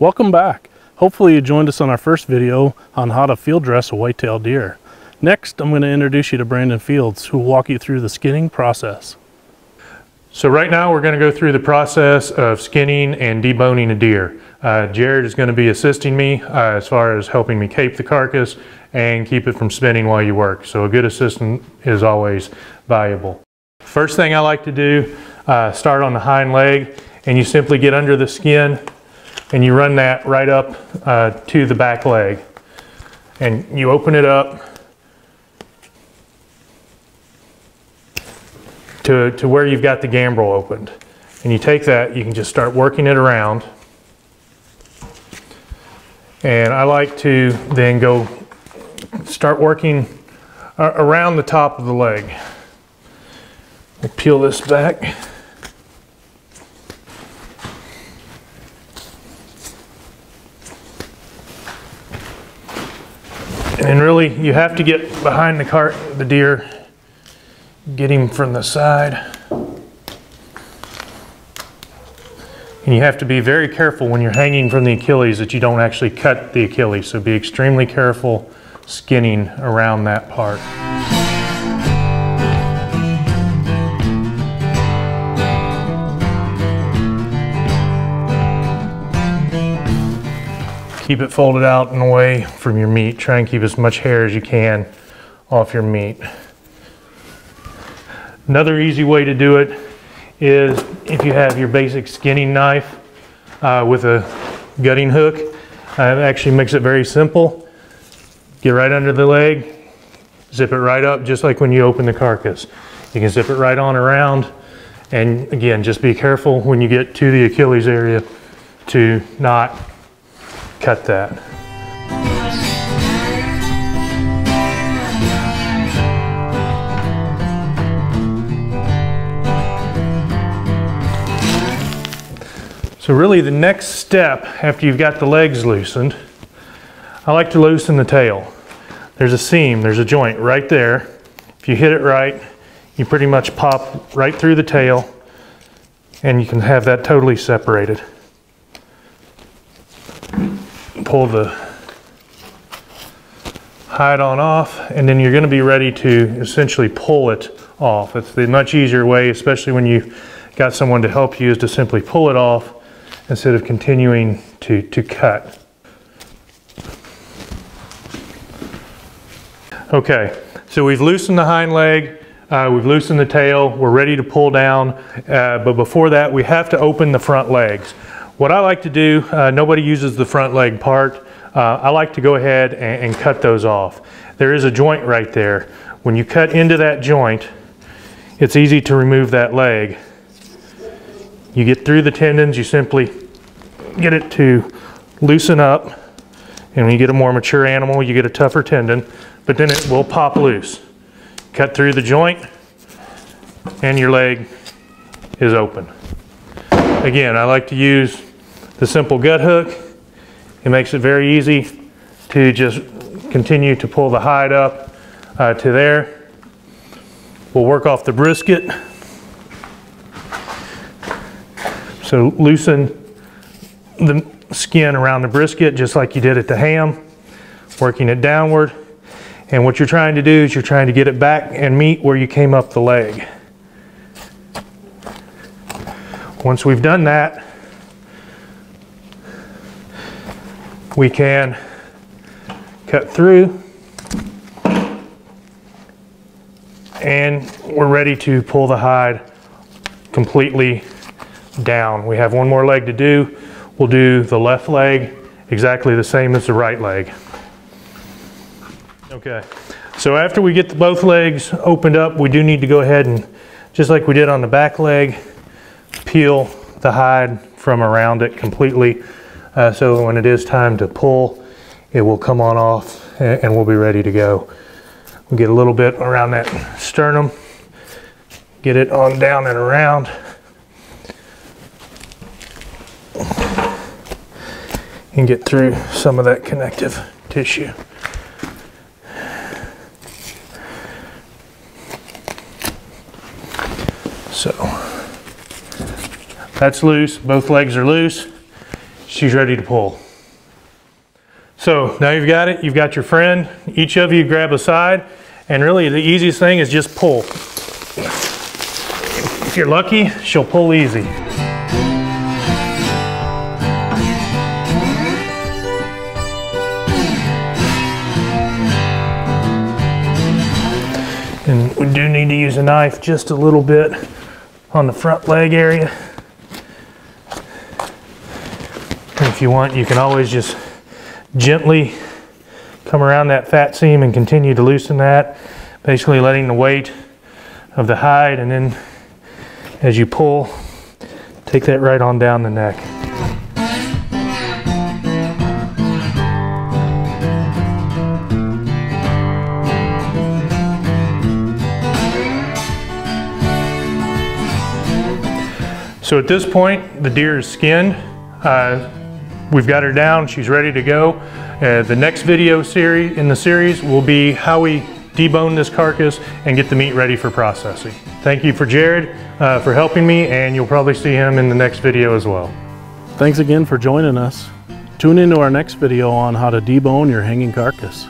Welcome back. Hopefully you joined us on our first video on how to field dress a white-tailed deer. Next, I'm going to introduce you to Brandon Fields, who will walk you through the skinning process. So right now we're going to go through the process of skinning and deboning a deer. Jared is going to be assisting me as far as helping me cape the carcass and keep it from spinning while you work. So a good assistant is always valuable. First thing I like to do, start on the hind leg, and you simply get under the skin and you run that right up to the back leg. And you open it up to where you've got the gambrel opened. And you take that, you can just start working it around. And I like to then go start working around the top of the leg. We'll peel this back. And really, you have to get behind the deer, get him from the side. And you have to be very careful when you're hanging from the Achilles that you don't actually cut the Achilles. So be extremely careful skinning around that part. Keep it folded out and away from your meat. Try and keep as much hair as you can off your meat. Another easy way to do it is if you have your basic skinning knife with a gutting hook. It actually makes it very simple. Get right under the leg, zip it right up just like when you open the carcass. You can zip it right on around, and again, just be careful when you get to the Achilles area to not cut that. So really the next step after you've got the legs loosened, I like to loosen the tail. There's a seam, there's a joint right there. If you hit it right, you pretty much pop right through the tail and you can have that totally separated. Pull the hide on off, and then you're going to be ready to essentially pull it off. It's the much easier way, especially when you got someone to help you, is to simply pull it off instead of continuing to cut. Okay, so we've loosened the hind leg, we've loosened the tail, we're ready to pull down, but before that we have to open the front legs. What I like to do, nobody uses the front leg part. I like to go ahead and cut those off. There is a joint right there. When you cut into that joint, it's easy to remove that leg. You get through the tendons, you simply get it to loosen up. And when you get a more mature animal, you get a tougher tendon, but then it will pop loose. Cut through the joint, and your leg is open. Again, I like to use the simple gut hook. It makes it very easy to just continue to pull the hide up to there. We'll work off the brisket. So loosen the skin around the brisket just like you did at the ham, working it downward. And what you're trying to do is you're trying to get it back and meet where you came up the leg. Once we've done that, we can cut through and we're ready to pull the hide completely down. We have one more leg to do. We'll do the left leg exactly the same as the right leg. Okay, so after we get both legs opened up, we do need to go ahead and, just like we did on the back leg, peel the hide from around it completely, so when it is time to pull, it will come on off and we'll be ready to go. We'll get a little bit around that sternum, get it on down and around, and get through some of that connective tissue. So that's loose, both legs are loose. she's ready to pull. So now you've got it, you've got your friend. Each of you grab a side, and really the easiest thing is just pull. If you're lucky, she'll pull easy. And we do need to use a knife just a little bit on the front leg area. And if you want, you can always just gently come around that fat seam and continue to loosen that, basically letting the weight of the hide, and then as you pull, take that right on down the neck. So at this point, the deer is skinned. We've got her down, she's ready to go. The next video series in the series will be how we debone this carcass and get the meat ready for processing. Thank you for Jared for helping me, and you'll probably see him in the next video as well. Thanks again for joining us. Tune into our next video on how to debone your hanging carcass.